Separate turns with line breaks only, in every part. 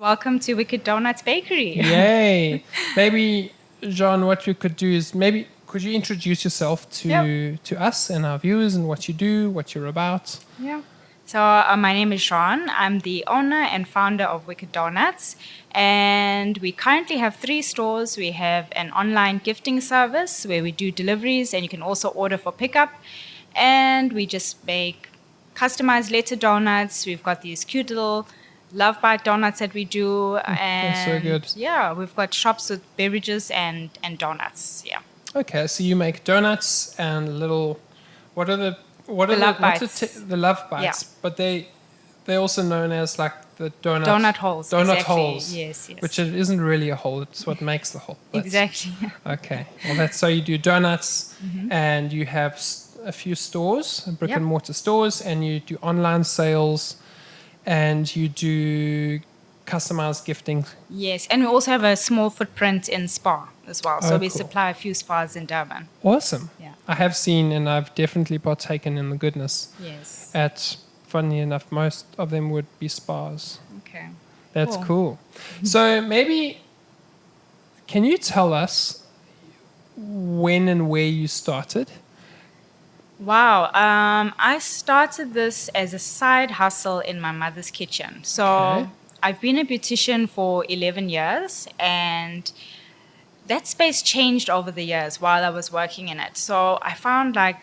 Welcome to Wicked Donuts Bakery.
Yay. Maybe, Jeanne, what you could do is could you introduce yourself to us and our viewers and what you do, what you're about?
Yeah. So my name is Jeanne. I'm the owner and founder of Wicked Donuts. And we currently have 3 stores. We have an online gifting service where we do deliveries and you can also order for pickup. And we just make customized letter donuts. We've got these cute little Love Bite donuts that we do. And
so good.
yeah, we've got shops with beverages and donuts. Yeah.
Okay, so you make donuts and little, what are the
Love Bites.
The Love Bites,
Yeah.
but they're also known as like the
Donut holes.
Donut
Exactly.
holes.
Yes.
Which it isn't really a hole, it's what makes the hole. But-
Exactly.
Okay. Well, that's so you do donuts and you have a few stores, brick and mortar stores, and you do online sales and you do customized gifting.
Yes, and we also have a small footprint in Spa as well. So we
cool.
supply a few spas in Durban.
Awesome.
Yeah.
I have seen and I've definitely partaken in the goodness.
Yes.
At, funny enough, most of them would be spas.
Okay.
That's cool. So maybe, can you tell us when and where you started?
Wow. I started this as a side hustle in my mother's kitchen. So
Okay.
I've been a beautician for 11 years and that space changed over the years while I was working in it. So I found like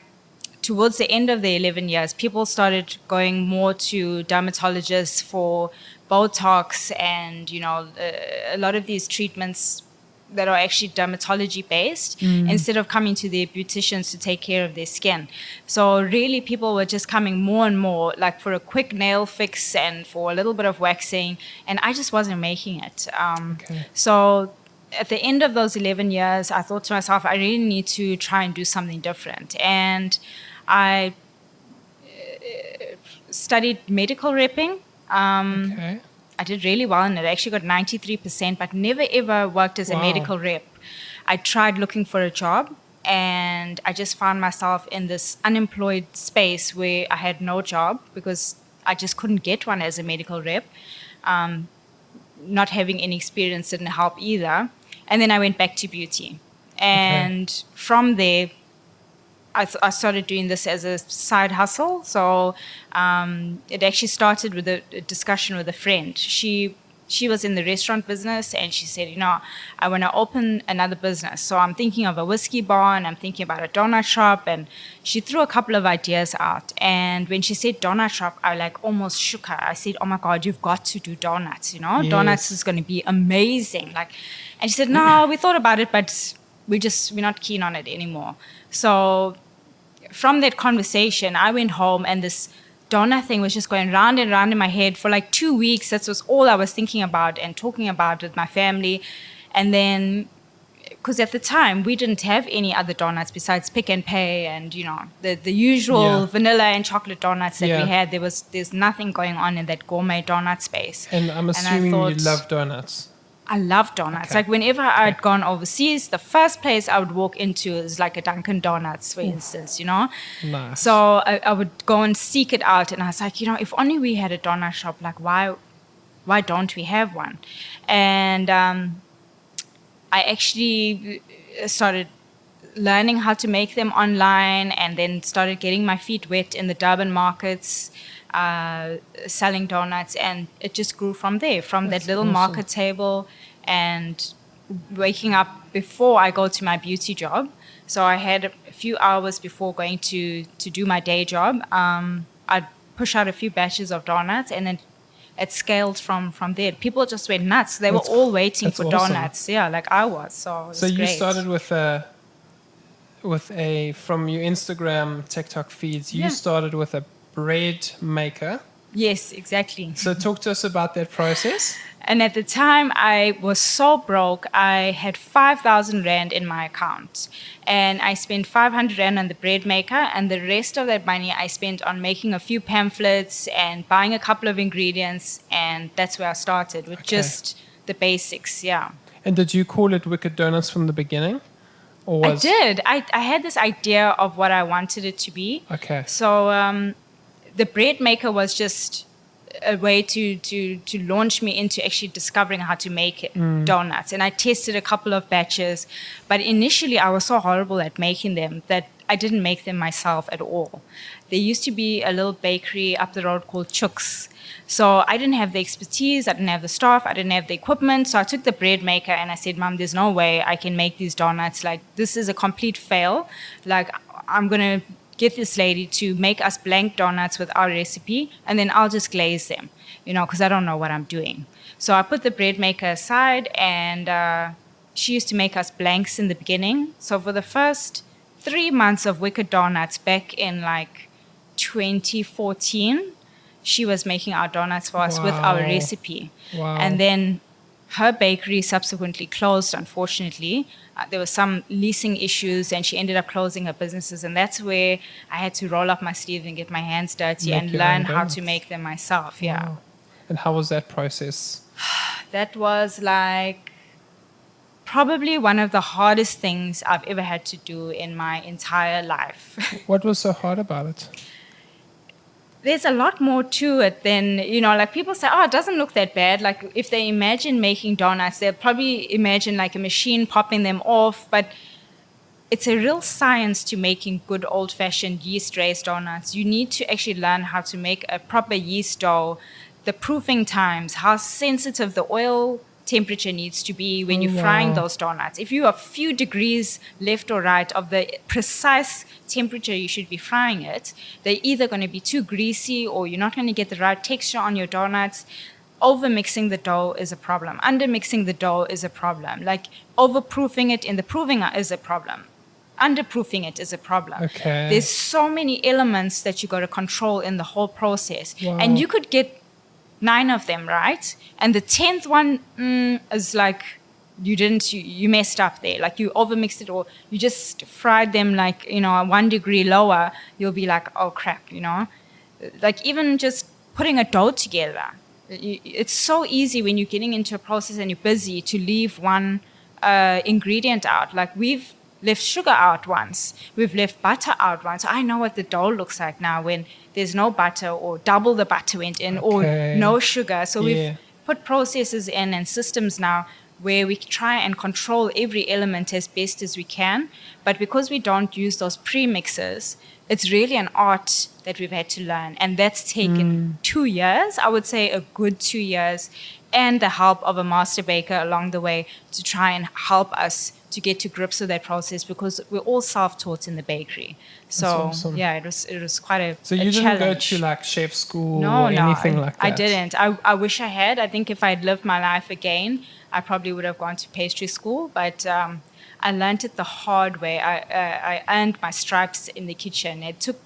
towards the end of the 11 years, people started going more to dermatologists for Botox and, a lot of these treatments that are actually dermatology based instead of coming to their beauticians to take care of their skin. So really people were just coming more and more like for a quick nail fix and for a little bit of waxing, and I just wasn't making it. So at the end of those 11 years, I thought to myself, I really need to try and do something different. And I studied medical repping.
Okay.
I did really well in it. I actually got 93%, but never ever worked as a
Wow.
medical rep. I tried looking for a job and I just found myself in this unemployed space where I had no job because I just couldn't get one as a medical rep. Not having any experience didn't help either. And then I went back to beauty. And from there, I started doing this as a side hustle. So it actually started with a discussion with a friend. She was in the restaurant business and she said, I want to open another business. So I'm thinking of a whiskey bar and I'm thinking about a donut shop. And she threw a couple of ideas out. And when she said donut shop, I like almost shook her. I said, oh my God, you've got to do donuts,
Yes.
Donuts is going to be amazing. And she said, no, we thought about it, but we're not keen on it anymore. So from that conversation, I went home and this donut thing was just going round and round in my head for like 2 weeks. That was all I was thinking about and talking about with my family. And then, because at the time, we didn't have any other donuts besides Pick and Pay and, the usual vanilla and chocolate donuts that we had. There's nothing going on in that gourmet donut space.
And I'm assuming you love donuts.
I love donuts. Like whenever I'd gone overseas, the first place I would walk into is like a Dunkin' Donuts, for instance,
Nice.
So I would go and seek it out. And I was like, if only we had a donut shop, like why don't we have one? And I actually started learning how to make them online and then started getting my feet wet in the Durban markets, selling donuts, and it just grew from there, from that little market table and waking up before I go to my beauty job. So I had a few hours before going to do my day job. I'd push out a few batches of donuts and then it scaled from there. People just went nuts. They were all waiting for donuts. Yeah, like I was. So
you
great.
Started with from your Instagram, TikTok feeds, you started with a bread maker.
Yes, exactly.
So talk to us about that process.
And at the time, I was so broke. I had 5,000 Rand in my account. And I spent 500 Rand on the bread maker. And the rest of that money I spent on making a few pamphlets and buying a couple of ingredients. And that's where I started with just the basics,
And did you call it Wicked Donuts from the beginning?
I did. I had this idea of what I wanted it to be.
Okay.
So the bread maker was just a way to launch me into actually discovering how to make donuts. And I tested a couple of batches, but initially I was so horrible at making them that I didn't make them myself at all. There used to be a little bakery up the road called Chooks. So I didn't have the expertise, I didn't have the staff, I didn't have the equipment. So I took the bread maker and I said, Mom, there's no way I can make these donuts. Like, this is a complete fail. Like, I'm going to get this lady to make us blank donuts with our recipe, and then I'll just glaze them, because I don't know what I'm doing. So I put the bread maker aside, and she used to make us blanks in the beginning. So for the first 3 months of Wicked Donuts back in like 2014, she was making our donuts for us with our recipe.
Wow.
And then her bakery subsequently closed, unfortunately. There were some leasing issues, and she ended up closing her businesses. And that's where I had to roll up my sleeves and get my hands dirty and learn how to make them myself. Yeah.
Wow. And how was that process?
That was like probably one of the hardest things I've ever had to do in my entire life.
What was so hard about it?
There's a lot more to it than, like people say, oh, it doesn't look that bad. Like if they imagine making donuts, they'll probably imagine like a machine popping them off. But it's a real science to making good old-fashioned yeast-raised donuts. You need to actually learn how to make a proper yeast dough, the proofing times, how sensitive the oil temperature needs to be when you're frying those donuts. If you are a few degrees left or right of the precise temperature you should be frying it, they're either going to be too greasy or you're not going to get the right texture on your donuts. Over-mixing the dough is a problem. Under-mixing the dough is a problem. Like over-proofing it in the proving is a problem. Under-proofing it is a problem.
Okay.
There's so many elements that you got to control in the whole process.
Wow.
And you could get 9 of them right, and the 10th one is like you messed up there. Like you overmixed it, or you just fried them like 1 degree lower. You'll be like, oh crap, like even just putting a dough together. It's so easy when you're getting into a process and you're busy to leave one ingredient out. Like we've left sugar out once. We've left butter out once. I know what the dough looks like now when there's no butter, or double the butter went in, or no sugar. So we've put processes in and systems now where we try and control every element as best as we can. But because we don't use those premixes, it's really an art that we've had to learn. And that's taken 2 years, I would say a good 2 years, and the help of a master baker along the way to try and help us to get to grips with that process, because we're all self-taught in the bakery. So
awesome.
Yeah, it was quite a
So you
challenge.
didn't go to like chef school
No,
or anything like that?
I didn't. I wish I had. I think if I'd lived my life again, I probably would have gone to pastry school. But I learned it the hard way. I earned my stripes in the kitchen. It took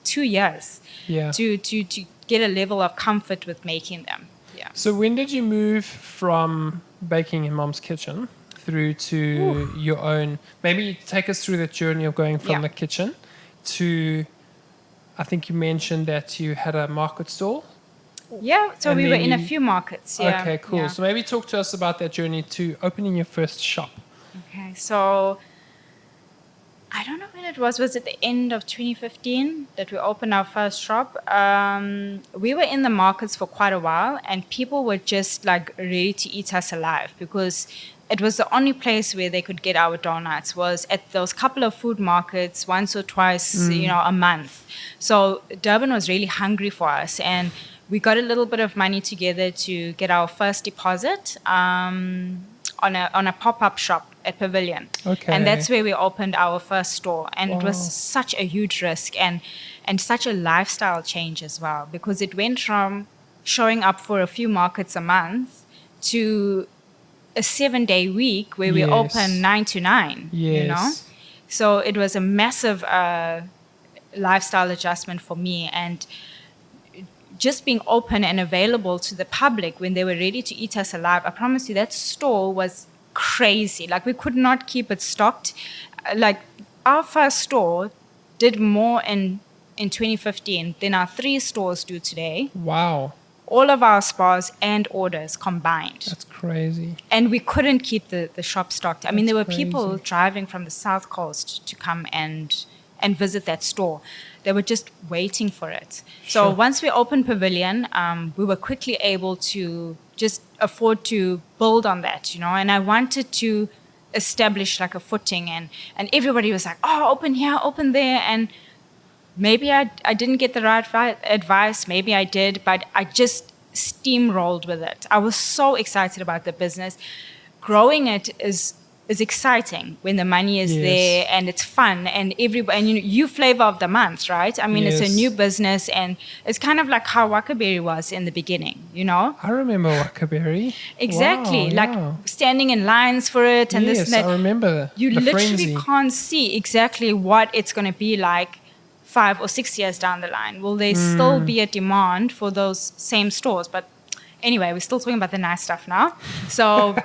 2 years to get a level of comfort with making them. Yeah.
So when did you move from baking in Mom's kitchen through to your own? Maybe take us through that journey of going from the kitchen to, I think you mentioned that you had a market stall.
Yeah, so
And
we were
then
in a few markets. Yeah.
Okay, cool.
Yeah.
So maybe talk to us about that journey to opening your first shop.
Okay, so I don't know when it was. Was it the end of 2015 that we opened our first shop? We were in the markets for quite a while, and people were just like ready to eat us alive, because it was the only place where they could get our donuts was at those couple of food markets once or twice, a month. So Durban was really hungry for us, and we got a little bit of money together to get our first deposit on a pop-up shop at Pavilion.
Okay.
And that's where we opened our first store. And it was such a huge risk and such a lifestyle change as well, because it went from showing up for a few markets a month to a 7-day week where we open 9 to 9, So it was a massive lifestyle adjustment for me. And just being open and available to the public when they were ready to eat us alive, I promise you that store was crazy. Like we could not keep it stocked. Like our first store did more in 2015 than our 3 stores do today.
Wow.
All of our spas and orders combined.
That's crazy.
And we couldn't keep the shop stocked. I mean, there were
crazy.
people driving from the South Coast to come and and visit that store. They were just waiting for it. So
Sure.
once we opened Pavilion, we were quickly able to just afford to build on that, and I wanted to establish like a footing, and everybody was like, oh, open here, open there. And maybe I didn't get the right advice, maybe I did, but I just steamrolled with it. I was so excited about the business. Growing it is exciting when the money is
Yes.
there and it's fun, and you flavor of the month, right? I mean, It's a
Yes.
new business, and it's kind of like how Wakaberry was in the beginning,
I remember Wakaberry.
Exactly.
Wow,
Like
yeah.
standing in lines for it and this
Yes,
and that.
I remember
You
the
literally
frenzy.
can't see exactly what it's going to be like 5 or 6 years down the line. Will there still be a demand for those same stores? But anyway, we're still talking about the nice stuff now. So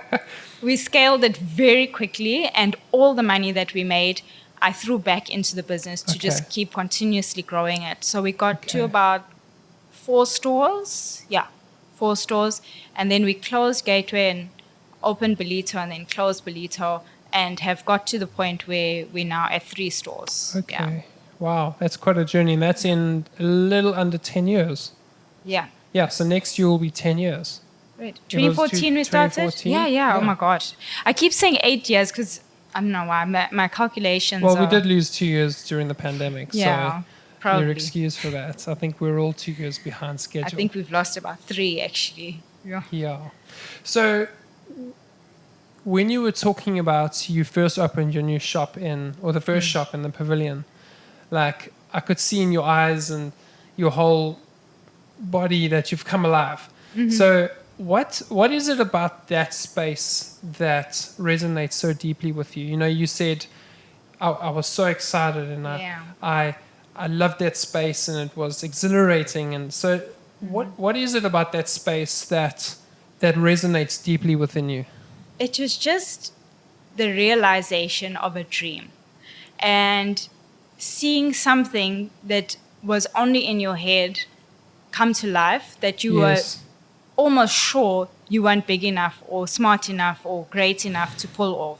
we scaled it very quickly, and all the money that we made, I threw back into the business to
Okay.
just keep continuously growing it. So we got to
Okay.
about 4 stores. Yeah, 4 stores. And then we closed Gateway and opened Belito, and then closed Belito, and have got to the point where we're now at 3 stores.
Okay.
Yeah.
Wow, that's quite a journey. And that's in a little under 10 years.
Yeah.
Yeah, so next year will be 10 years.
Right.
It was
2014 we started?
2014?
Yeah. Oh
Yeah.
my God. I keep saying 8 years because I don't know why. My calculations
Well, we
are...
did lose 2 years during the pandemic.
Yeah,
so
probably.
you're excused for that. I think we're all 2 years behind schedule.
I think we've lost about 3 actually. Yeah.
Yeah. So when you were talking about you first opened your new shop or the first shop in the Pavilion, like I could see in your eyes and your whole body that you've come alive. So what is it about that space that resonates so deeply with you? You said I was so excited and
Yeah.
I loved that space and it was exhilarating. And so what is it about that space that resonates deeply within you?
It was just the realization of a dream, and seeing something that was only in your head come to life, that you were
Yes.
almost sure you weren't big enough or smart enough or great enough to pull off.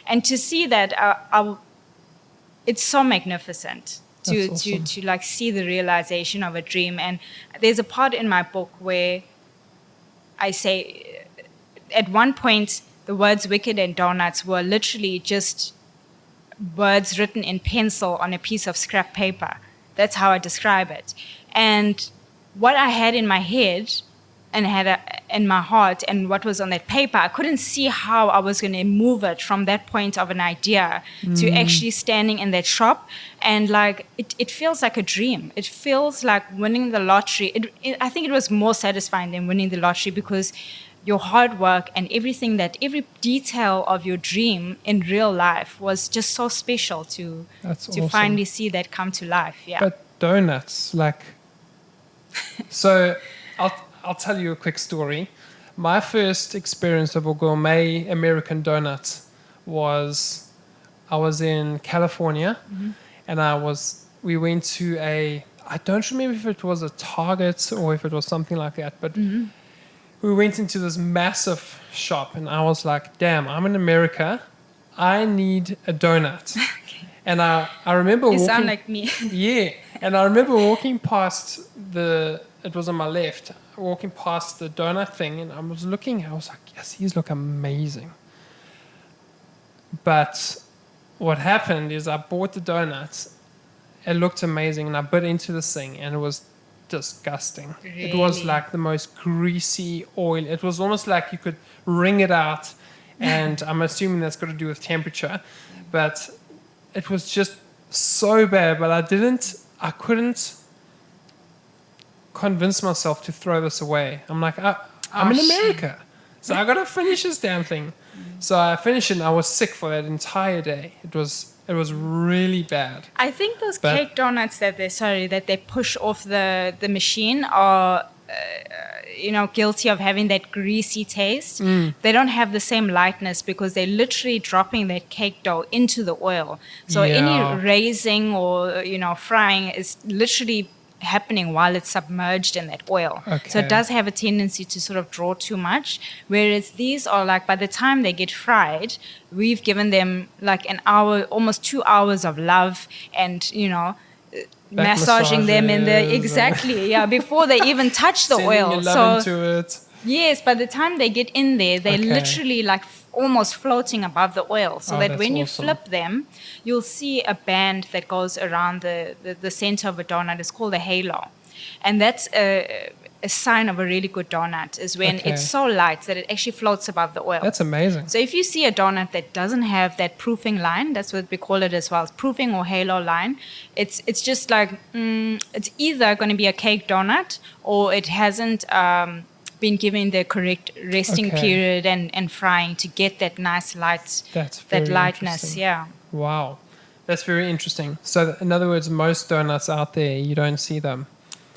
And to see that, it's so magnificent
That's awesome.
to like see the realization of a dream. And there's a part in my book where I say, at one point, the words wicked and donuts were literally just words written in pencil on a piece of scrap paper. That's how I describe it. And what I had in my head and in my heart and what was on that paper, I couldn't see how I was going to move it from that point of an idea to actually standing in that shop. And like, it feels like a dream. It feels like winning the lottery. I think it was more satisfying than winning the lottery, because your hard work and every detail of your dream in real life was just so special to
That's awesome.
finally see that come to life. Yeah.
But donuts, like, so I'll tell you a quick story. My first experience of a gourmet American donut was I was in California, and we went to I don't remember if it was a Target or if it was something like that, but we went into this massive shop, and I was like, damn, I'm in America. I need a donut. And I remember
You
walking...
sound like me.
Yeah. And I remember walking past it was on my left, walking past the donut thing, and I was looking, I was like, yes, these look amazing. But what happened is I bought the donuts. It looked amazing, and I bit into this thing, and it was disgusting. It was
Really?
like the most greasy oil. It was almost like you could wring it out, and I'm assuming that's got to do with temperature. But it was just so bad, but I couldn't convince myself to throw this away. I'm like, I'm in
shit.
America, so I gotta finish this damn thing. So I finished it, and I was sick for that entire day. It was really bad.
I think those
But-
cake donuts that they push off the machine are, guilty of having that greasy taste. They don't have the same lightness because they're literally dropping that cake dough into the oil. So
Yeah.
any raising or frying is literally happening while it's submerged in that oil.
Okay.
So it does have a tendency to sort of draw too much. Whereas these are like, by the time they get fried, we've given them like an hour, almost 2 hours of love and, massaging them in the, exactly, yeah, before they even touch the oil.
Your love into it.
Yes, by the time they get in there, they're literally like almost floating above the oil. So that when you flip them, you'll see a band that goes around the center of a donut. It's called a halo. And that's a sign of a really good donut, is when it's so light that it actually floats above the oil.
That's amazing.
So if you see a donut that doesn't have that proofing line, that's what we call it as well, proofing or halo line, it's just like, it's either going to be a cake donut or it hasn't been given the correct resting period and frying to get that nice light, that lightness. Yeah.
Wow. That's very interesting. So in other words, most donuts out there, you don't see them.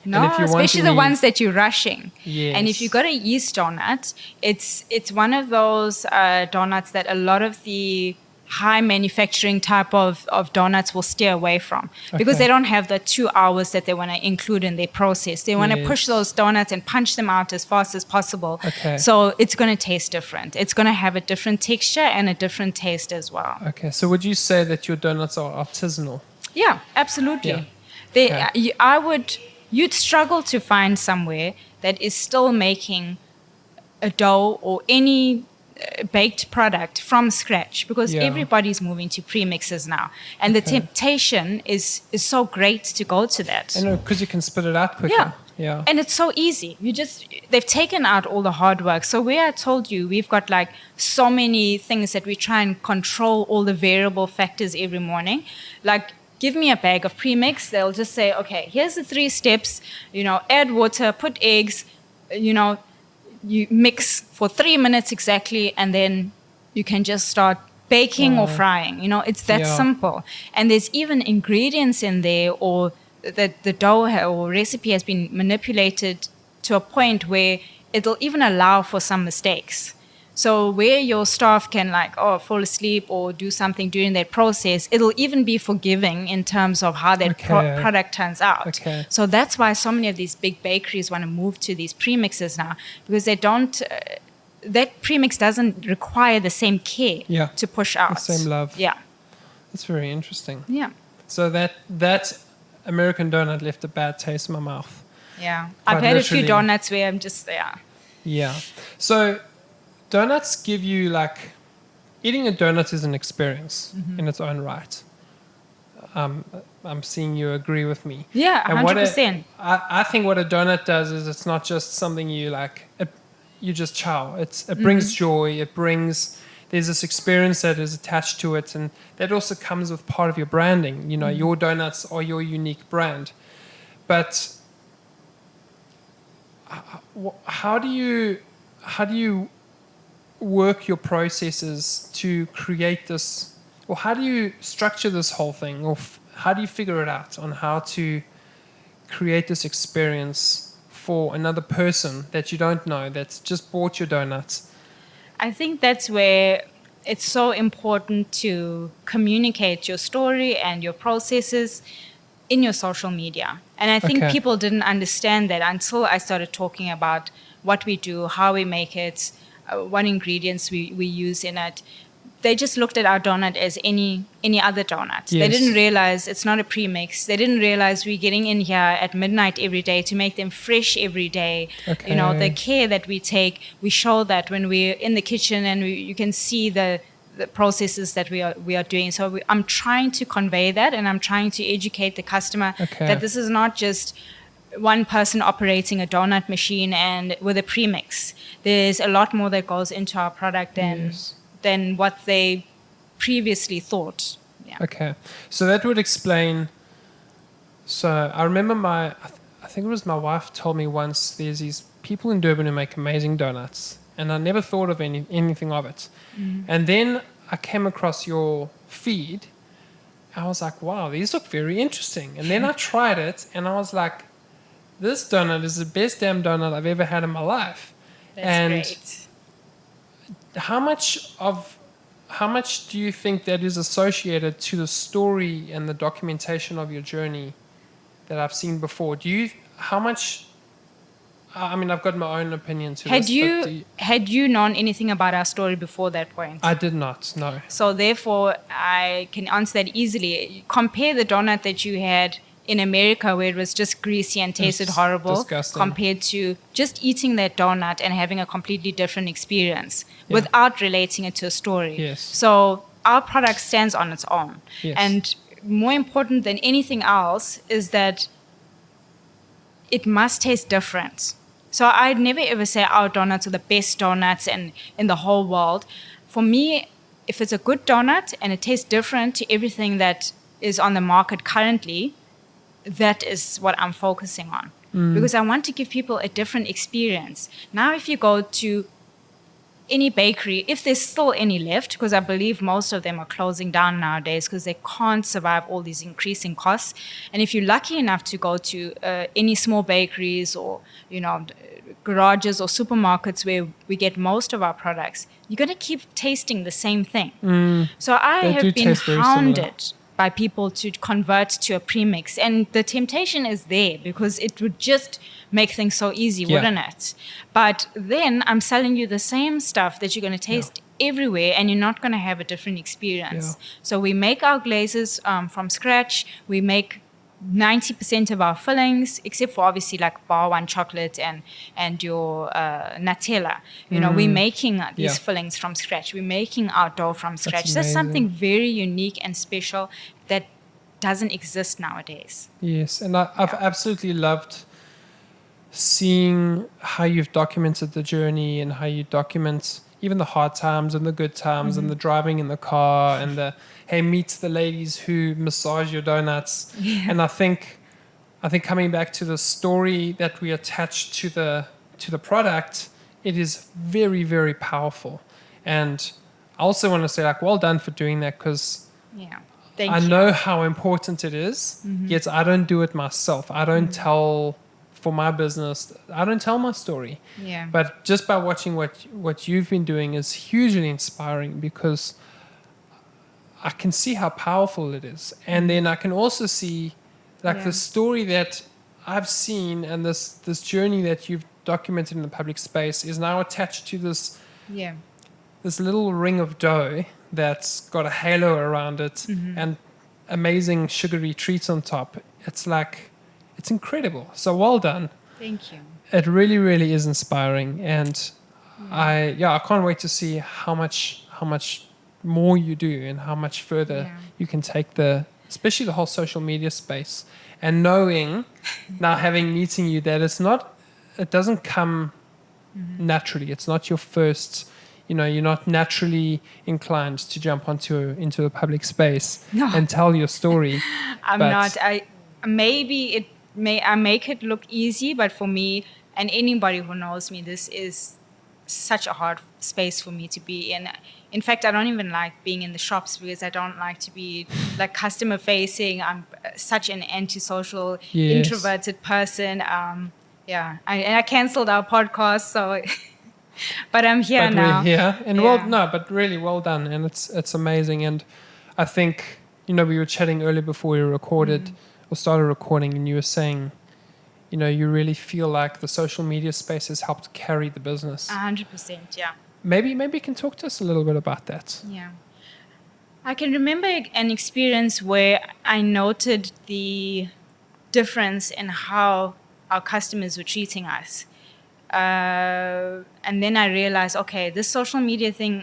No, especially the ones that you're rushing.
Yes.
And if you've got a yeast donut, it's one of those donuts that a lot of the high manufacturing type of donuts will steer away from, because they don't have the 2 hours that they want to include in their process. They want to push those donuts and punch them out as fast as possible. So it's going to taste different. It's going to have a different texture and a different taste as well.
Okay, so would you say that your donuts are artisanal?
Yeah, absolutely. You'd struggle to find somewhere that is still making a dough or any baked product from scratch, because everybody's moving to premixes now, and the temptation is so great to go to that.
I know, because you can spit it out quicker. Yeah.
And it's so easy. They've taken out all the hard work. So where I told you we've got like so many things that we try and control all the variable factors every morning, like give me a bag of premix, they'll just say, okay, here's the 3 steps, add water, put eggs, you mix for 3 minutes exactly, and then you can just start baking or frying. It's that simple. And there's even ingredients in there, or that the dough or recipe has been manipulated to a point where it'll even allow for some mistakes. So where your staff can fall asleep or do something during that process, it'll even be forgiving in terms of how that product turns out. So that's why so many of these big bakeries want to move to these premixes now, because they don't, that premix doesn't require the same care to push out.
The same love.
Yeah.
That's very interesting.
Yeah.
So that American donut left a bad taste in my mouth.
Yeah. I've had a few donuts where I'm just,
Yeah. So donuts give you eating a donut is an experience in its own right. I'm seeing you agree with me.
Yeah, 100%.
I think what a donut does is it's not just something you you just chow. It brings joy. There's this experience that is attached to it, and that also comes with part of your branding. Your donuts are your unique brand. But how do you work your processes to create this, or how do you structure this whole thing, or how do you figure it out on how to create this experience for another person that you don't know, that's just bought your donuts?
I think that's where it's so important to communicate your story and your processes in your social media. And I think people didn't understand that until I started talking about what we do, how we make it, what ingredients we use in it. They just looked at our donut as any other donut. They didn't realize it's not a premix. They didn't realize we're getting in here at midnight every day to make them fresh every day. The care that we take, we show that when we're in the kitchen, and you can see the processes that we are doing. So I'm trying to convey that, and I'm trying to educate the customer that this is not just one person operating a donut machine and with a premix. There's a lot more that goes into our product than what they previously thought. Yeah.
Okay. So that would explain. So I remember I think it was my wife told me once, there's these people in Durban who make amazing donuts, and I never thought of anything of it. And then I came across your feed. I was like, wow, these look very interesting. And then I tried it, and I was like, this donut is the best damn donut I've ever had in my life.
That's great.
How much do you think that is associated to the story and the documentation of your journey that I've seen before. How much, I mean, I've got my own opinion to
Had
this.
had you known anything about our story before that point?
I did not, no.
So therefore, I can answer that easily. Compare the donut that you had in America, where it was just greasy and tasted horrible,
disgusting,
compared to just eating that donut and having a completely different experience
Yeah.
without relating it to a story.
Yes.
So our product stands on its own.
Yes.
And more important than anything else is that it must taste different. So I'd never ever say our donuts are the best donuts in the whole world. For me, if it's a good donut and it tastes different to everything that is on the market currently, that is what I'm focusing on. Because I want to give people a different experience. Now, if you go to any bakery, if there's still any left, because I believe most of them are closing down nowadays because they can't survive all these increasing costs. And if you're lucky enough to go to any small bakeries or, garages or supermarkets where we get most of our products, you're going to keep tasting the same thing. So I have been hounded by people to convert to a premix. And the temptation is there because it would just make things so easy, wouldn't it? But then I'm selling you the same stuff that you're going to taste everywhere and you're not going to have a different experience. So we make our glazes from scratch. We make 90% of our fillings, except for obviously like bar one chocolate and your Nutella. We're making these fillings from scratch. We're making our dough from scratch. That's something very unique and special that doesn't exist nowadays.
Yes, and I've absolutely loved seeing how you've documented the journey and how you document even the hard times and the good times and the driving in the car and the, hey, meet the ladies who massage your donuts. And I think coming back to the story that we attach to the product, it is very, very powerful. And I also want to say, like, well done for doing that, because I know how important it is, yet I don't do it myself. I don't tell, for my business, I don't tell my story. But just by watching what you've been doing is hugely inspiring, because I can see how powerful it is. And then I can also see the story that I've seen and this journey that you've documented in the public space is now attached to this little ring of dough that's got a halo around it and amazing sugary treats on top. It's incredible. So well done.
Thank you.
It really, really is inspiring. And I can't wait to see how much more you do and how much further you can take especially the whole social media space. And knowing now, having meeting you, that it doesn't come naturally. It's not your first, you're not naturally inclined to jump into a public space and tell your story.
I'm not. I make it look easy, but for me and anybody who knows me, this is such a hard space for me to be in. In fact, I don't even like being in the shops because I don't like to be like customer facing. I'm such an antisocial, introverted person. I canceled our podcast, so but I'm here now.
We're here, and but really well done, and it's amazing. And I think we were chatting earlier before we recorded or started recording, and you were saying, you really feel like the social media space has helped carry the business.
100%, yeah.
Maybe you can talk to us a little bit about that.
Yeah. I can remember an experience where I noted the difference in how our customers were treating us. And then I realized, okay, this social media thing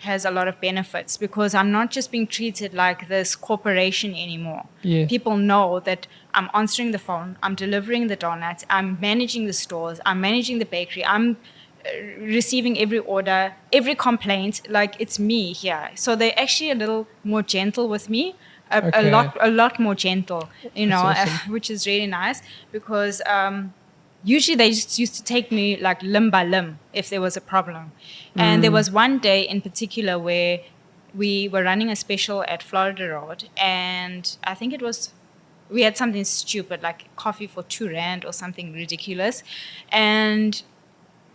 has a lot of benefits, because I'm not just being treated like this corporation anymore. People know that I'm answering the phone, I'm delivering the donuts, I'm managing the stores, I'm managing the bakery, I'm receiving every order, every complaint, like it's me here. So they're actually a little more gentle with me, a lot more gentle, awesome. Which is really nice, because usually they just used to take me like limb by limb if there was a problem. And there was one day in particular where we were running a special at Florida Road, and I think we had something stupid like coffee for R2 or something ridiculous, and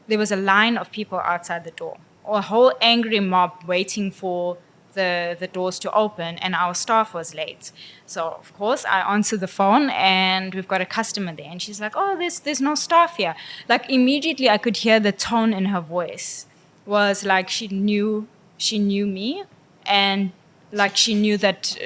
there was a line of people outside the door, or a whole angry mob waiting for the doors to open, and our staff was late. So of course I answered the phone, and we've got a customer there, and she's like, "Oh, there's no staff here." Like immediately I could hear the tone in her voice was like she knew me, and like she knew that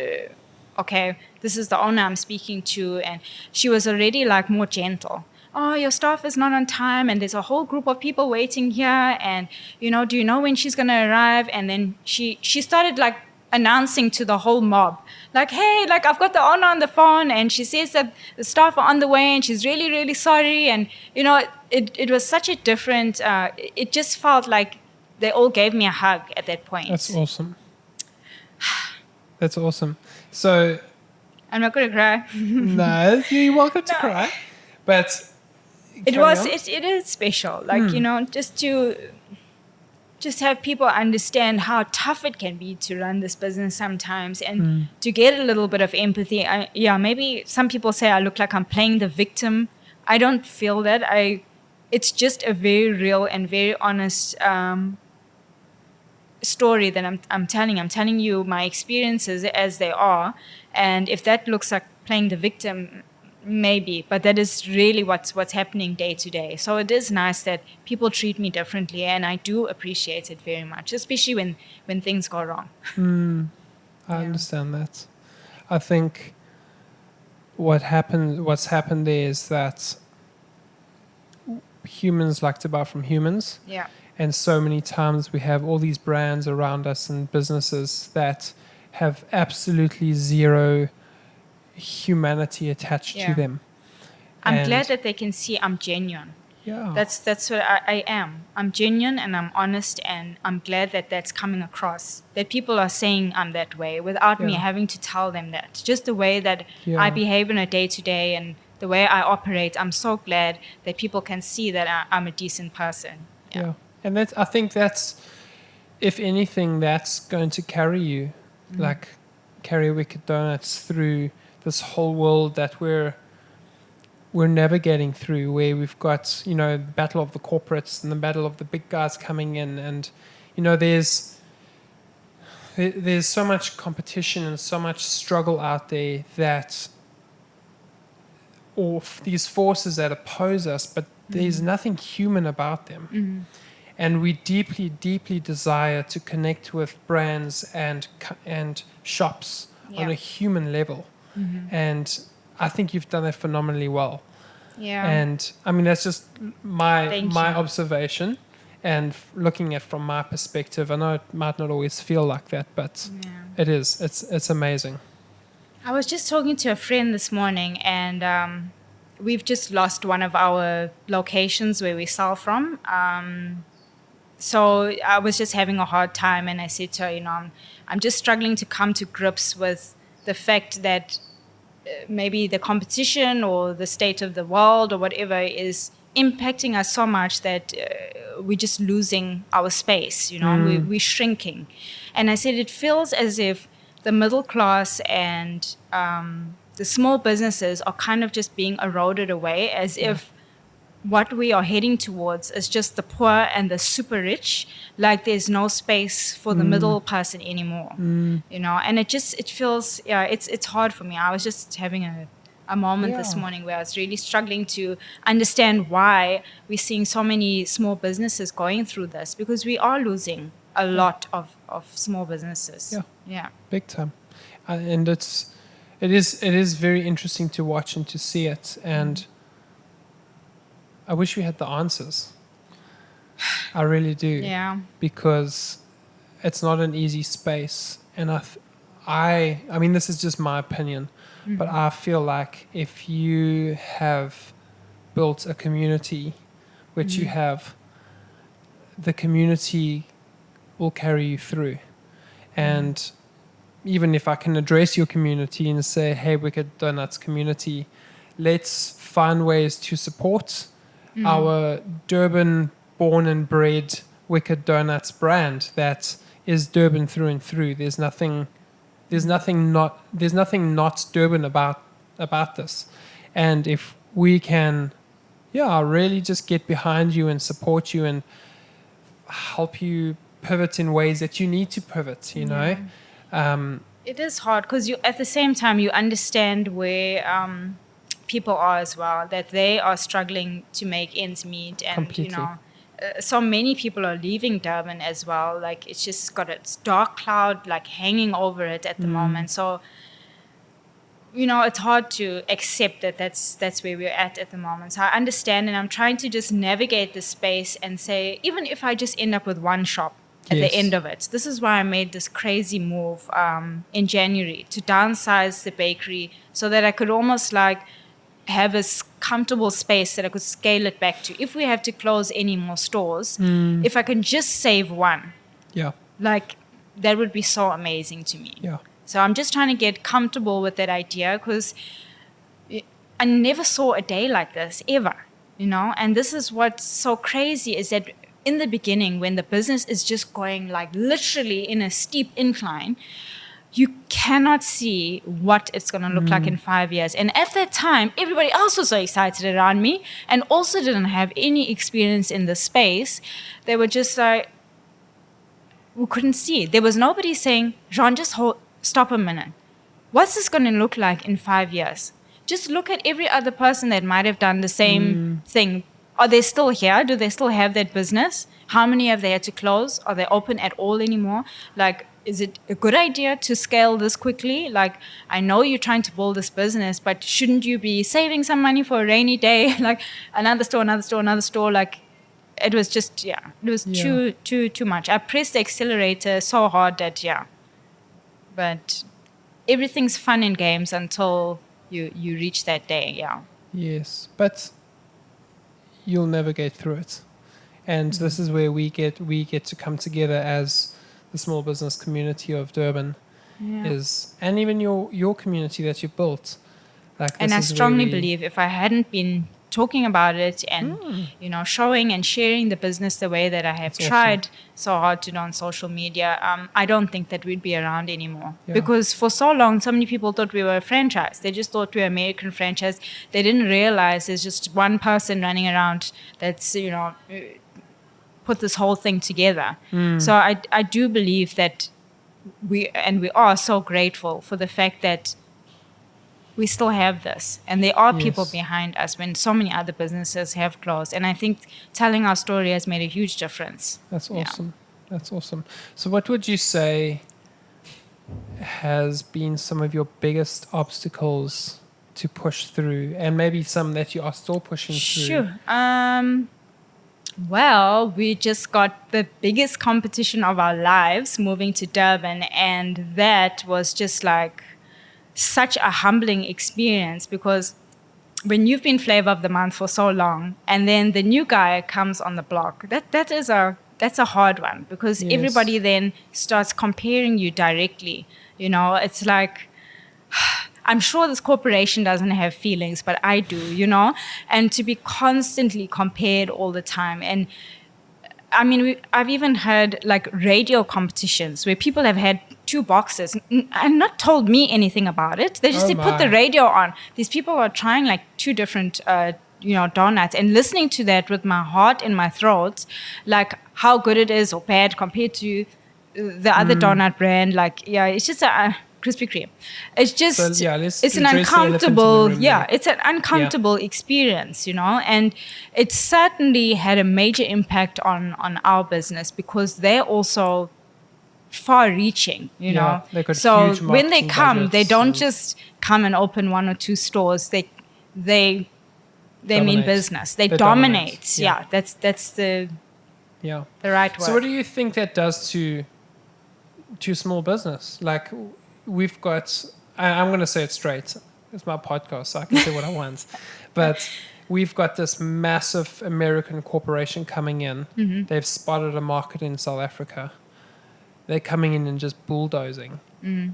okay, this is the owner I'm speaking to, and she was already like more gentle. "Oh, your staff is not on time, and there's a whole group of people waiting here, and do you know when she's gonna arrive?" And then she started like announcing to the whole mob, like, "Hey, like I've got the owner on the phone, and she says that the staff are on the way, and she's really, really sorry." And it was such a different. It just felt like they all gave me a hug at that point.
That's awesome. That's awesome. So
I'm not gonna cry.
no, you're welcome to cry, but.
It is special, like just have people understand how tough it can be to run this business sometimes, and to get a little bit of empathy. Maybe some people say I look like I'm playing the victim. I don't feel that. It's just a very real and very honest story that I'm telling. I'm telling you my experiences as they are, and if that looks like playing the victim, maybe, but that is really what's happening day to day. So it is nice that people treat me differently, and I do appreciate it very much, especially when things go wrong.
I understand that. I think what's happened there is that humans like to buy from humans.
Yeah.
And so many times we have all these brands around us and businesses that have absolutely zero humanity attached to them.
I'm glad that they can see I'm genuine.
Yeah.
That's what I am. I'm genuine and I'm honest, and I'm glad that that's coming across. That people are saying I'm that way without me having to tell them that. Just the way that I behave in a day-to-day and the way I operate, I'm so glad that people can see that I'm a decent person.
Yeah. And I think that's, if anything, that's going to carry you, like carry Wicked Donuts through this whole world that we're navigating through, where we've got the battle of the corporates and the battle of the big guys coming in, and there's so much competition and so much struggle out there, that or these forces that oppose us, but there's nothing human about them. And we deeply, deeply desire to connect with brands and shops on a human level. And I think you've done that phenomenally well.
Yeah.
And I mean, that's just my observation, and looking at from my perspective. I know it might not always feel like that, but it is. It's amazing.
I was just talking to a friend this morning, and we've just lost one of our locations where we sell from. So I was just having a hard time, and I said to her, I'm just struggling to come to grips with the fact that maybe the competition or the state of the world or whatever is impacting us so much that we're just losing our space, we're shrinking. And I said it feels as if the middle class and the small businesses are kind of just being eroded away, as if what we are heading towards is just the poor and the super rich. Like there's no space for the middle person anymore, and it feels, it's hard for me. I was just having a moment this morning where I was really struggling to understand why we're seeing so many small businesses going through this, because we are losing a lot of small businesses. Yeah.
Big time. And it is very interesting to watch and to see it. And I wish we had the answers. I really do.
Yeah.
Because it's not an easy space. And I mean, this is just my opinion, but I feel like if you have built a community, which you have, the community will carry you through. And even if I can address your community and say, hey, Wicked Donuts community, let's find ways to support our Durban born and bred Wicked Donuts brand that is Durban through and through. There's nothing not Durban about this. And if we can really just get behind you and support you and help you pivot in ways that you need to pivot, you know.
It is hard because you, at the same time, you understand where people are as well, that they are struggling to make ends meet, and
Completely.
so many people are leaving Durban as well. Like it's just got its dark cloud like hanging over it at the moment. So it's hard to accept that that's where we're at the moment. So I understand, and I'm trying to just navigate the space and say, even if I just end up with one shop at the end of it. This is why I made this crazy move in January to downsize the bakery so that I could almost like have a comfortable space that I could scale it back to. If we have to close any more stores, if I can just save one, like that would be so amazing to me. So I'm just trying to get comfortable with that idea because I never saw a day like this ever, and this is what's so crazy is that in the beginning, when the business is just going like literally in a steep incline, you cannot see what it's going to look like in 5 years. And at that time, everybody else was so excited around me and also didn't have any experience in the space. They were just like, we couldn't see. There was nobody saying, Jeanne, just stop a minute. What's this going to look like in 5 years? Just look at every other person that might have done the same thing. Are they still here? Do they still have that business? How many have they had to close? Are they open at all anymore? Like, is it a good idea to scale this quickly? Like, I know you're trying to build this business, but shouldn't you be saving some money for a rainy day? Like, another store. Like, it was just, it was too much. I pressed the accelerator so hard that, but everything's fun in games until you reach that day,
Yes, but you'll never get through it. And this is where we get to come together as the small business community of Durban and even your community that you built. Like,
and I strongly believe if I hadn't been talking about it and showing and sharing the business the way that I have tried so hard to do on social media, I don't think that we'd be around anymore. Because for so long, so many people thought we were a franchise. They just thought we were an American franchise. They didn't realize there's just one person running around that's put this whole thing together. So I do believe that we are so grateful for the fact that we still have this, and there are people behind us when so many other businesses have closed. And I think telling our story has made a huge difference.
That's awesome. That's awesome. So what would you say has been some of your biggest obstacles to push through, and maybe some that you are still pushing through?
Sure. Well, we just got the biggest competition of our lives moving to Durban, and that was just like such a humbling experience, because when you've been flavor of the month for so long and then the new guy comes on the block, that's a hard one, because everybody then starts comparing you directly. It's like, I'm sure this corporation doesn't have feelings, but I do, and to be constantly compared all the time. And I mean, I've even heard like radio competitions where people have had 2 boxes and not told me anything about it. They just put the radio on. These people are trying like 2 different, donuts, and listening to that with my heart in my throat, like how good it is or bad compared to the other donut brand. Like, it's just a Krispy Kreme. It's just, it's an uncomfortable, it's an uncomfortable experience, and it certainly had a major impact on our business, because they're also far-reaching, so when they come, they don't just come and open 1 or 2 stores. They mean business. They dominate. That's the right word.
So what do you think that does to small business? Like, we've got, I'm going to say it straight. It's my podcast, so I can say what I want. But we've got this massive American corporation coming in. Mm-hmm. They've spotted a market in South Africa. They're coming in and just bulldozing. Mm.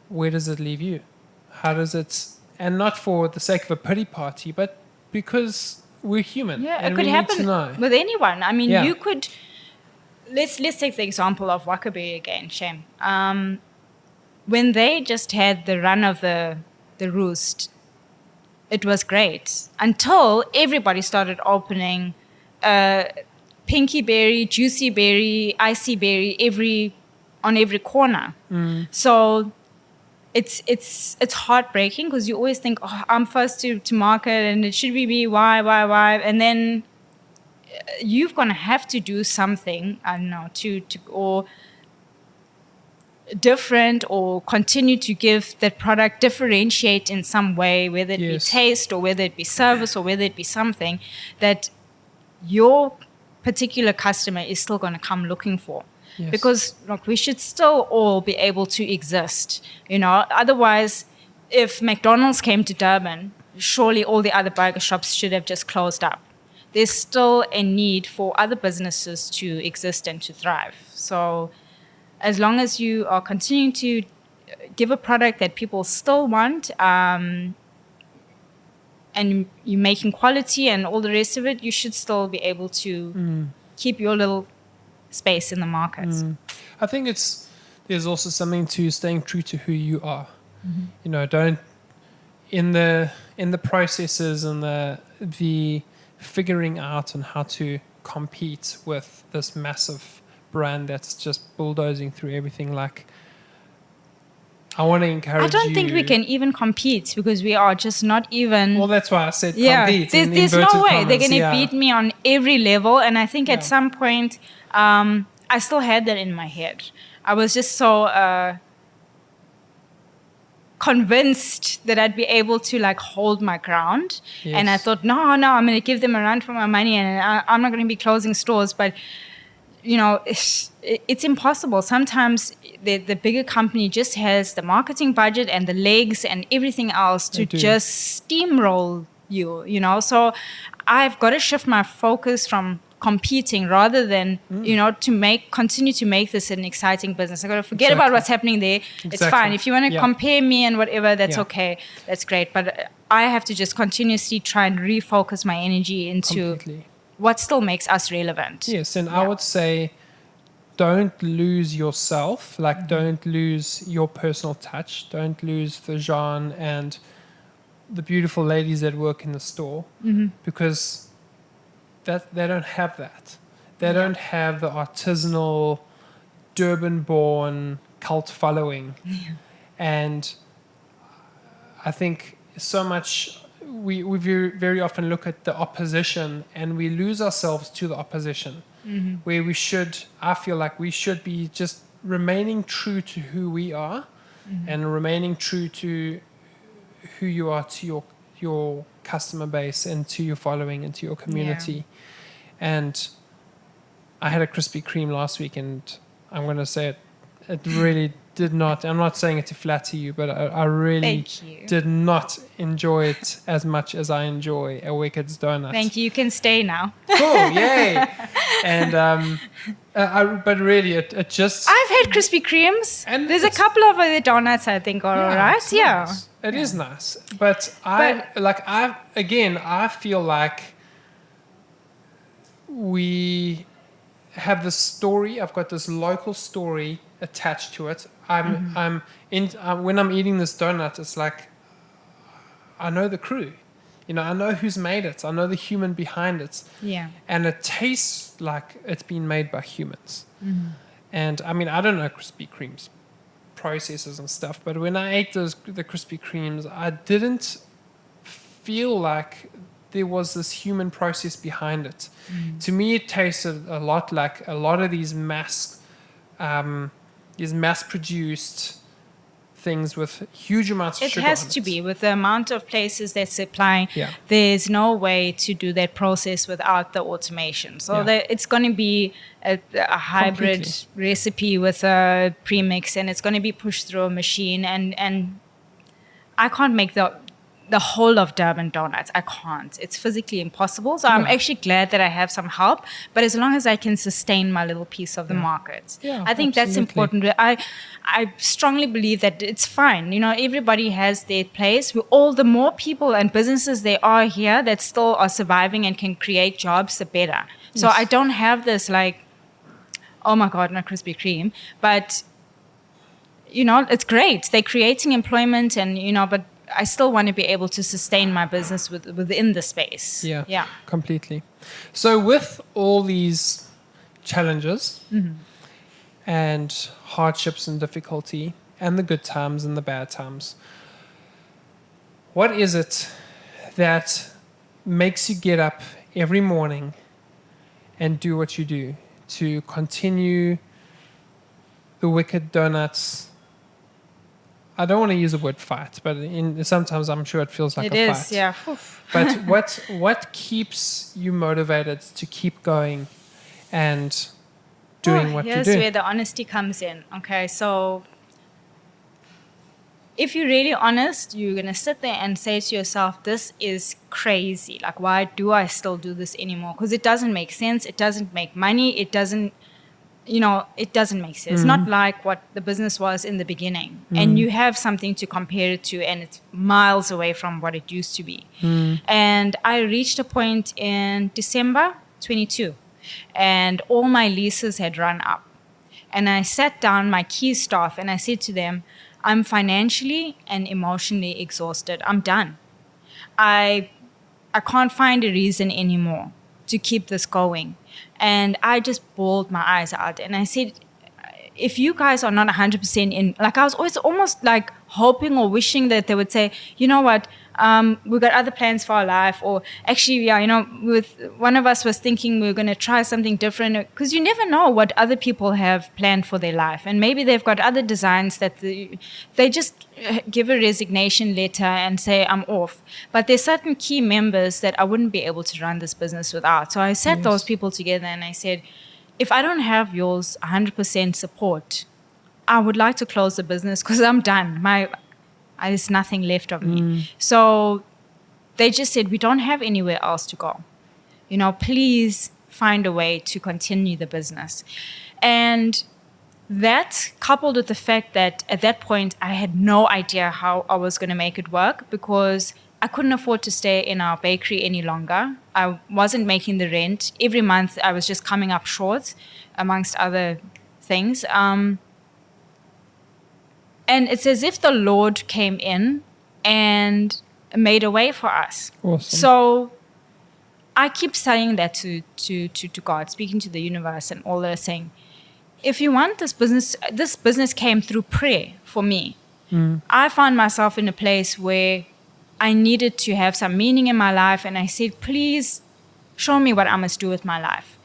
Where does it leave you? How does it, and not for the sake of a pity party, but because we're human.
Yeah,
and
it could
we
happen
need to know.
with anyone. I mean, you could, let's take the example of Wakaberry again, Shem. When they just had the run of the roost, it was great until everybody started opening pinky berry, juicy berry, icy berry on every corner. So it's heartbreaking because you always think, oh, I'm first to market and it should be me, why, and then you're gonna have to do something, I don't know, to or different, or continue to give that product differentiate in some way, whether it be taste or whether it be service or whether it be something that your particular customer is still going to come looking for. Because look, we should still all be able to exist, otherwise if McDonald's came to Durban, surely all the other burger shops should have just closed up. There's still a need for other businesses to exist and to thrive. So as long as you are continuing to give a product that people still want, and you're making quality and all the rest of it, you should still be able to keep your little space in the market.
I think there's also something to staying true to who you are. Don't in the processes and the figuring out on how to compete with this massive brand that's just bulldozing through everything. Like, I want to encourage you.
I don't think we can even compete because we are just not even.
Well, that's why I said compete.
There's no way they're going to beat me on every level. And I think at some point, I still had that in my head. I was just so convinced that I'd be able to like hold my ground. And I thought, no, I'm going to give them a run for my money and I'm not going to be closing stores. But it's impossible. Sometimes the bigger company just has the marketing budget and the legs and everything else to just steamroll you, So I've got to shift my focus from competing rather than, to continue to make this an exciting business. I've got to forget about what's happening there. It's fine. If you want to compare me and whatever, that's okay. That's great. But I have to just continuously try and refocus my energy into what still makes us relevant.
Yes, and I would say don't lose yourself. Like, don't lose your personal touch. Don't lose the Jeanne and the beautiful ladies that work in the store, because they don't have that. They don't have the artisanal, Durban-born cult following. And I think so much... We very often look at the opposition and we lose ourselves to the opposition, where I feel like we should be just remaining true to who we are and remaining true to who you are to your customer base and to your following and to your community. And I had a Krispy Kreme last week, and I'm going to say it really did not, I'm not saying it to flatter you, but I really did not enjoy it as much as I enjoy a Wicked's donut.
Thank you. You can stay now.
Cool, yay. And but really, it just...
I've had Krispy Kremes, and there's a couple of other donuts I think are all right.
Nice. It is nice, but I feel like we have this story. I've got this local story attached to it. When I'm eating this donut, it's like I know the crew, I know who's made it, I know the human behind it, and it tastes like it's been made by humans. And I mean, I don't know Krispy Kreme's processes and stuff, but when I ate the Krispy Kremes, I didn't feel like there was this human process behind it. To me, it tasted a lot like a lot of these mass-produced things with huge amounts of sugar.
It has to be, with the amount of places they're supplying. There's no way to do that process without the automation. So it's going to be a hybrid recipe with a premix, and it's going to be pushed through a machine. And I can't make the whole of Durban donuts. I can't. It's physically impossible. So I'm actually glad that I have some help. But as long as I can sustain my little piece of the market, I think that's important. I strongly believe that it's fine. Everybody has their place. The more people and businesses there are here that still are surviving and can create jobs, the better. So I don't have this like, oh my God, not Krispy Kreme. But, it's great. They're creating employment and, but I still want to be able to sustain my business within the space.
Yeah, completely. So with all these challenges and hardships and difficulty and the good times and the bad times, what is it that makes you get up every morning and do what you do to continue the Wicked Donuts? I don't want to use the word fight, but sometimes I'm sure it feels like a fight.
It is, yeah.
But what keeps you motivated to keep going and doing what you do?
Here's where the honesty comes in. Okay, so if you're really honest, you're going to sit there and say to yourself, this is crazy. Like, why do I still do this anymore? Because it doesn't make sense. It doesn't make money. It doesn't, it doesn't make sense. It's not like what the business was in the beginning. And you have something to compare it to, and it's miles away from what it used to be. And I reached a point in December 22, and all my leases had run up. And I sat down, my key staff, and I said to them, I'm financially and emotionally exhausted. I'm done. I can't find a reason anymore to keep this going. And I just bawled my eyes out. And I said, if you guys are not 100% in, like I was always almost like hoping or wishing that they would say, you know what, we've got other plans for our life. Or actually, with one of us was thinking we were going to try something different. Because you never know what other people have planned for their life. And maybe they've got other designs that they just give a resignation letter and say, I'm off. But there's certain key members that I wouldn't be able to run this business without. So I sat those people together and I said, if I don't have yours 100% support, I would like to close the business because I'm done. There's nothing left of me. So they just said, we don't have anywhere else to go. Please find a way to continue the business. And that, coupled with the fact that at that point, I had no idea how I was going to make it work because I couldn't afford to stay in our bakery any longer. I wasn't making the rent. Every month, I was just coming up short, amongst other things. And it's as if the Lord came in and made a way for us.
Awesome.
So I keep saying that to God, speaking to the universe, and all that, saying, if you want this business came through prayer for me. I found myself in a place where I needed to have some meaning in my life, and I said, please show me what I must do with my life.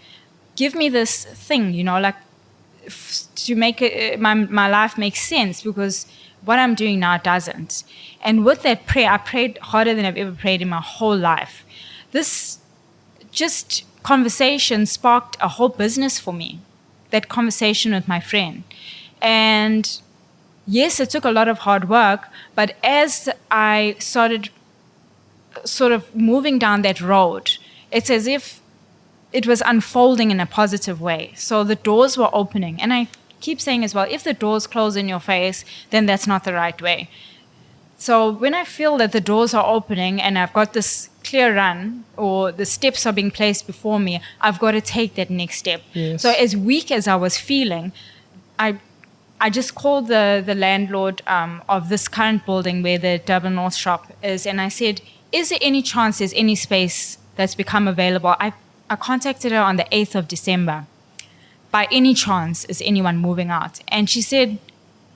Give me this thing, to make my life make sense, because what I'm doing now doesn't. And with that prayer, I prayed harder than I've ever prayed in my whole life. This just conversation sparked a whole business for me, that conversation with my friend. And yes, it took a lot of hard work, but as I started sort of moving down that road, it's as if it was unfolding in a positive way. So the doors were opening. And I keep saying as well, if the doors close in your face, then that's not the right way. So when I feel that the doors are opening and I've got this clear run, or the steps are being placed before me, I've got to take that next step.
Yes.
So as weak as I was feeling, I just called the landlord of this current building where the Durban North shop is, and I said, is there any chance there's any space that's become available? I contacted her on the 8th of December. By any chance, is anyone moving out? And she said,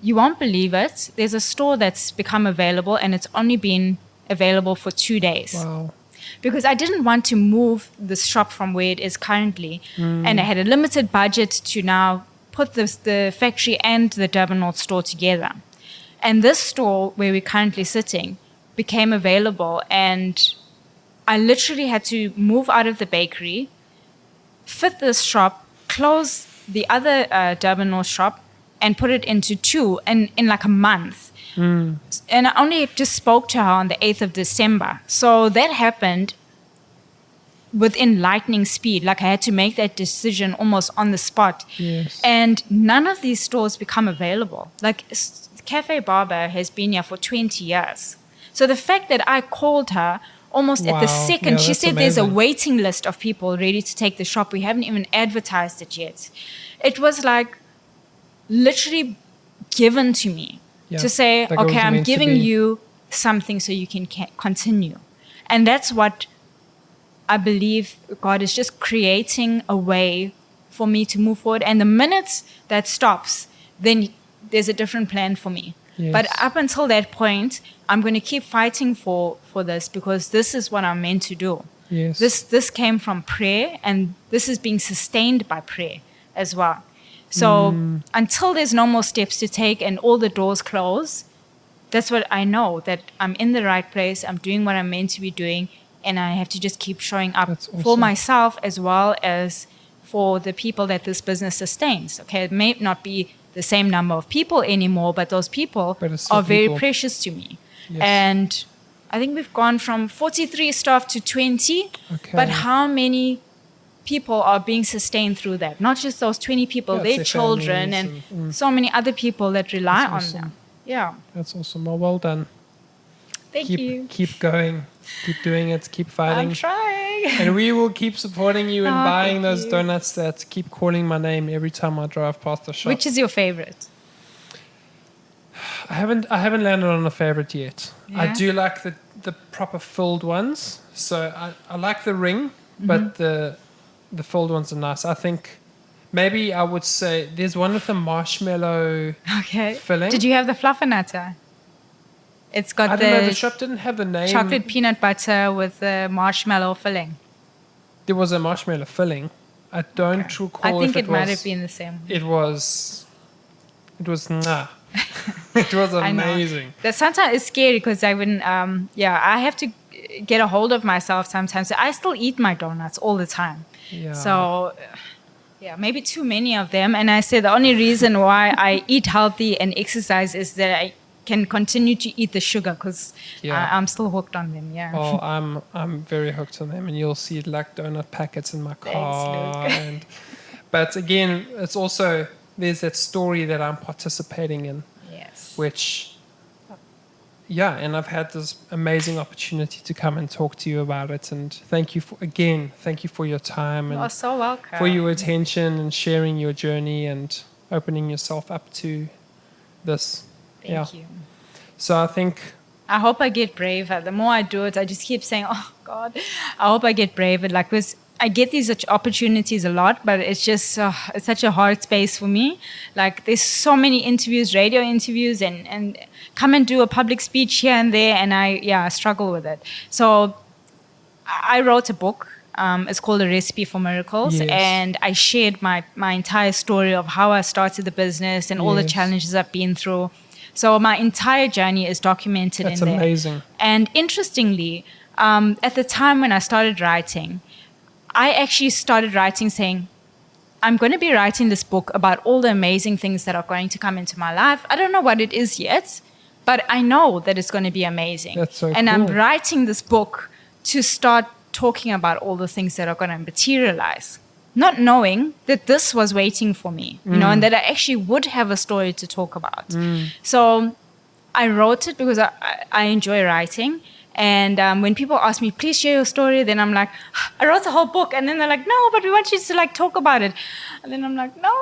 you won't believe it. There's a store that's become available, and it's only been available for 2 days.
Wow.
Because I didn't want to move the shop from where it is currently. And I had a limited budget to now put the factory and the Durban North store together. And this store where we're currently sitting became available, and I literally had to move out of the bakery, fit this shop, close the other Durban North shop, and put it into two in like a month. And I only just spoke to her on the 8th of December. So that happened within lightning speed. Like I had to make that decision almost on the spot.
Yes.
And none of these stores become available. Like Cafe Barber has been here for 20 years. So the fact that I called her almost at the second, she said there's a waiting list of people ready to take the shop. We haven't even advertised it yet. It was like literally given to me to say, okay, I'm giving you something so you can continue. And that's what I believe God is just creating a way for me to move forward. And the minute that stops, then there's a different plan for me.
Yes.
But up until that point, I'm going to keep fighting for this, because this is what I'm meant to do.
Yes.
This came from prayer, and this is being sustained by prayer as well. So until there's no more steps to take and all the doors close, that's what I know, that I'm in the right place. I'm doing what I'm meant to be doing, and I have to just keep showing up for myself as well as for the people that this business sustains. Okay, it may not be the same number of people anymore, but those people are very precious to me.
Yes.
And I think we've gone from 43 staff to 20, but how many people are being sustained through that? Not just those 20 people, their children and so many other people that rely on them. Yeah.
That's awesome. Well done.
Thank you.
Keep going. Keep doing it. Keep fighting.
I'm trying.
And we will keep supporting you and buying those donuts that keep calling my name every time I drive past the shop.
Which is your favorite?
I haven't landed on a favorite yet.
Yeah?
I do like the proper filled ones. So I like the ring, but the filled ones are nice. I think maybe I would say there's one with the marshmallow filling.
Did you have the fluffernutter? It's got
I don't know, the shop didn't have the name.
Chocolate peanut butter with the marshmallow filling.
There was a marshmallow filling. I don't recall.
I think
if
it might have been the same.
It was nah. It was amazing.
That sometimes it's scary because I wouldn't. I have to get a hold of myself sometimes. I still eat my donuts all the time.
Yeah.
So, maybe too many of them. And I say the only reason why I eat healthy and exercise is that I can continue to eat the sugar because I'm still hooked on them. Yeah.
Oh, I'm very hooked on them, and you'll see like donut packets in my car.
Thanks,
But again, it's also there's that story that I'm participating in.
Yes.
Which. And I've had this amazing opportunity to come and talk to you about it. And thank you for your time. And
you're so welcome.
for your attention and sharing your journey and opening yourself up to this.
Thank you.
So
I hope I get braver. The more I do it, I just keep saying, oh, God, I hope I get braver. Like this, I get these opportunities a lot, but it's just it's such a hard space for me. Like there's so many interviews, radio interviews, and come and do a public speech here and there, and I struggle with it. So I wrote a book. It's called A Recipe for Miracles, and I shared my entire story of how I started the business and all the challenges I've been through. So my entire journey is documented in there.
That's amazing.
And interestingly, at the time when I started writing, I actually started writing saying, I'm going to be writing this book about all the amazing things that are going to come into my life. I don't know what it is yet, but I know that it's going to be amazing.
That's so
and
cool.
I'm writing this book to start talking about all the things that are going to materialize, not knowing that this was waiting for me, and that I actually would have a story to talk about. So I wrote it because I enjoy writing. And when people ask me, please share your story, then I'm like, I wrote a whole book. And then they're like, no, but we want you to talk about it. And then I'm like, no.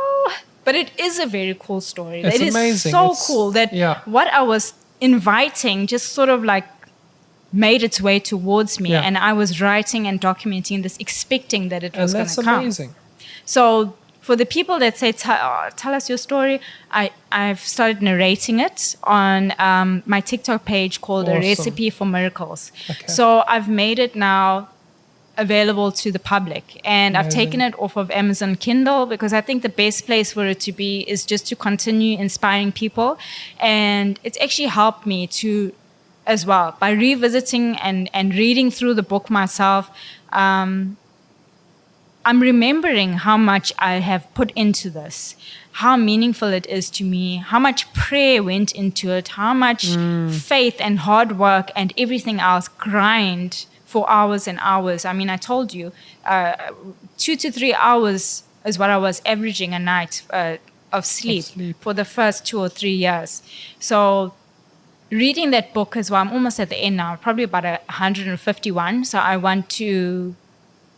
But it is a very cool story.
It's amazing.
It's cool that what I was inviting just sort of made its way towards me. And I was writing and documenting this, expecting that it was going to come.
And that's amazing.
So for the people that say, tell us your story, I've started narrating it on my TikTok page called A Recipe for Miracles. Okay. So I've made it now available to the public. And I've taken it off of Amazon Kindle because I think the best place for it to be is just to continue inspiring people. And it's actually helped me to, as well, by revisiting and reading through the book myself. I'm remembering how much I have put into this, how meaningful it is to me, how much prayer went into it, how much faith and hard work and everything else grind for hours and hours. I mean, I told you, 2 to 3 hours is what I was averaging a night of sleep for the first 2 or 3 years. So reading that book as well, I'm almost at the end now, probably about 151. So I want to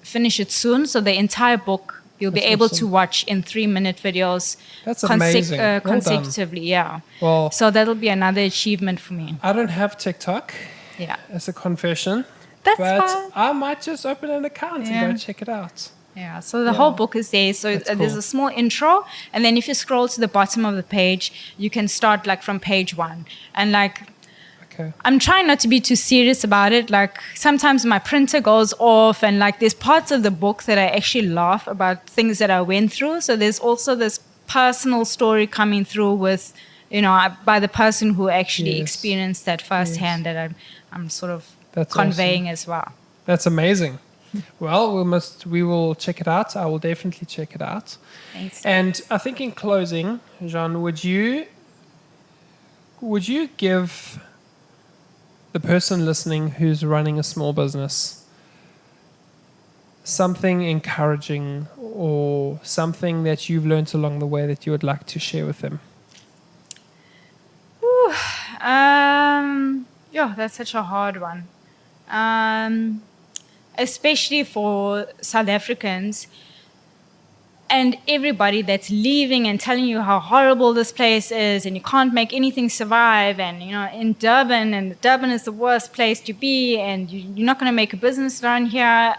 finish it soon. So the entire book You'll be
That's
able
awesome.
to watch in 3-minute videos
That's amazing. Well done.
consecutively. Yeah.
Well,
So that'll be another achievement for me.
I don't have TikTok
Yeah.
as a confession.
That's
But
fine.
I might just open an account and go check it out.
Yeah, so the whole book is there. So
That's
there's
cool.
a small intro, and then if you scroll to the bottom of the page, you can start like from page 1. And like,
Okay.
I'm trying not to be too serious about it. Like sometimes my printer goes off, and like there's parts of the book that I actually laugh about things that I went through. So there's also this personal story coming through with, by the person who actually
Yes.
experienced that firsthand that I'm sort of
That's
conveying as well.
That's amazing. Well, we will check it out. I will definitely check it out.
Thanks.
And I think in closing, Jeanne, would you give the person listening who's running a small business something encouraging or something that you've learned along the way that you would like to share with them?
Yeah, that's such a hard one. Especially for South Africans and everybody that's leaving and telling you how horrible this place is and you can't make anything survive, and in Durban, and Durban is the worst place to be, and you're not going to make a business around here.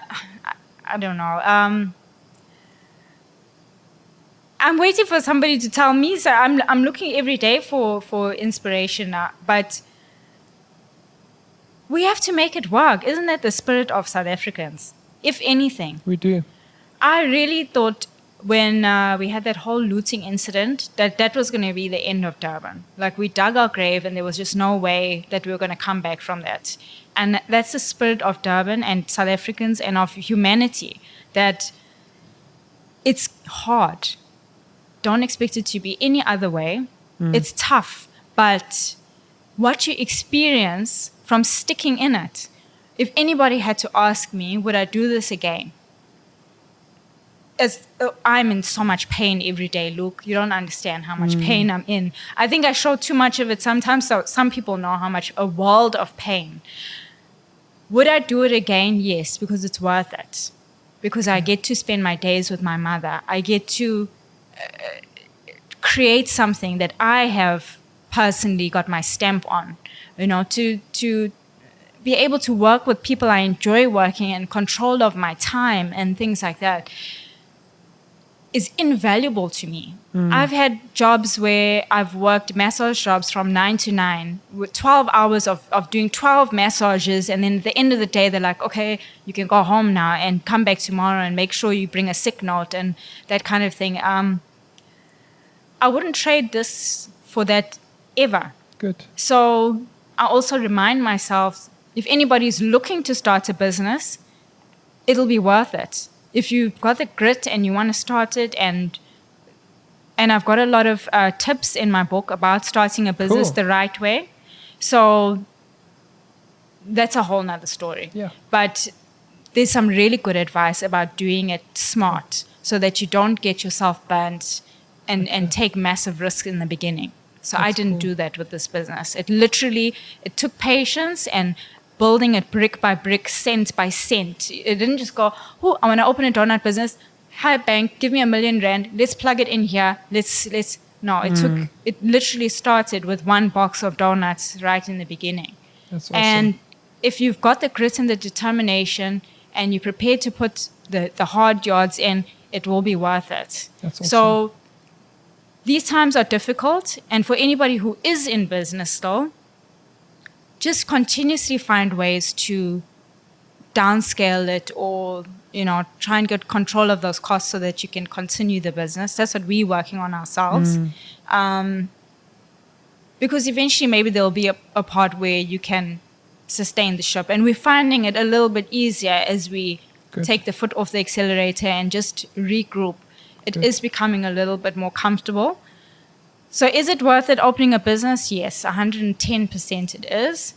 I don't know. I'm waiting for somebody to tell me. So I'm looking every day for inspiration now, but we have to make it work. Isn't that the spirit of South Africans? If anything.
We do.
I really thought when we had that whole looting incident that was going to be the end of Durban. Like we dug our grave and there was just no way that we were going to come back from that. And that's the spirit of Durban and South Africans and of humanity, that it's hard. Don't expect it to be any other way. It's tough, but what you experience from sticking in it, if anybody had to ask me, would I do this again? I'm in so much pain every day, Luke. You don't understand how much pain I'm in. I think I show too much of it sometimes, so some people know how much, a world of pain. Would I do it again? Yes, because it's worth it. Because I get to spend my days with my mother. I get to create something that I have personally got my stamp on. To be able to work with people I enjoy working and control of my time and things like that is invaluable to me. I've had jobs where I've worked massage jobs from 9 to 9 with 12 hours of doing 12 massages, and then at the end of the day they're like, okay, you can go home now and come back tomorrow and make sure you bring a sick note and that kind of thing. I wouldn't trade this for that ever.
Good.
So I also remind myself, if anybody's looking to start a business, it'll be worth it. If you've got the grit and you want to start it, and I've got a lot of tips in my book about starting a business the right way. So that's a whole nother story.
Yeah.
But there's some really good advice about doing it smart so that you don't get yourself burnt and take massive risks in the beginning. So I didn't do that with this business. It took patience and building it brick by brick, cent by cent. It didn't just go, oh, I want to open a donut business. Hi, bank, give me R1 million. Let's plug it in here. No, it literally started with one box of donuts right in the beginning.
That's awesome.
And if you've got the grit and the determination and you're prepared to put the hard yards in, it will be worth it.
That's awesome.
So these times are difficult, and for anybody who is in business still, just continuously find ways to downscale it or, try and get control of those costs so that you can continue the business. That's what we're working on ourselves. Because eventually maybe there'll be a part where you can sustain the ship. And we're finding it a little bit easier as we take the foot off the accelerator and just regroup. It is becoming a little bit more comfortable. So is it worth it opening a business? Yes, 110% it is.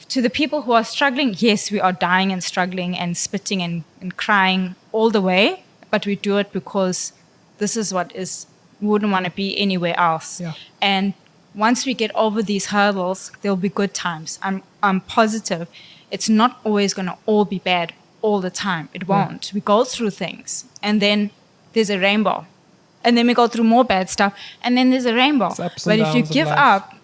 To the people who are struggling, yes, we are dying and struggling and spitting and crying all the way, but we do it because this is what we wouldn't want to be anywhere else.
Yeah.
And once we get over these hurdles, there'll be good times. I'm positive. It's not always going to all be bad all the time. It won't. We go through things, and then there's a rainbow. And then we go through more bad stuff, and then there's a rainbow.
It's ups
But
and
if you
downs of
give
life.
up,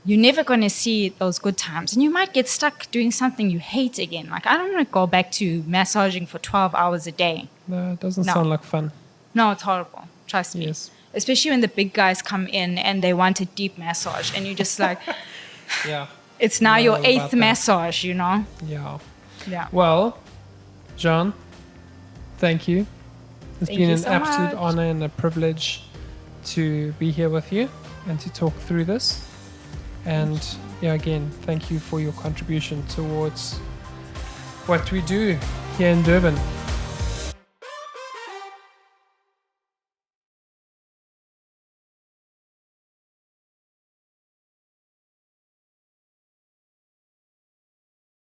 you're never going to see those good times. And you might get stuck doing something you hate again. Like, I don't want to go back to massaging for 12 hours a day.
No, it doesn't
No.
sound like fun.
No, it's horrible. Trust me.
Yes.
Especially when the big guys come in and they want a deep massage. And you're just like,
Yeah.
it's now
Know
your
all
8th
about that.
massage, you know?
Yeah.
Yeah.
Well, Jeanne, thank you. It's
Thank
been
you
an
so
absolute
much.
honor and a privilege to be here with you and to talk through this. And yeah, again, thank you for your contribution towards what we do here in Durban.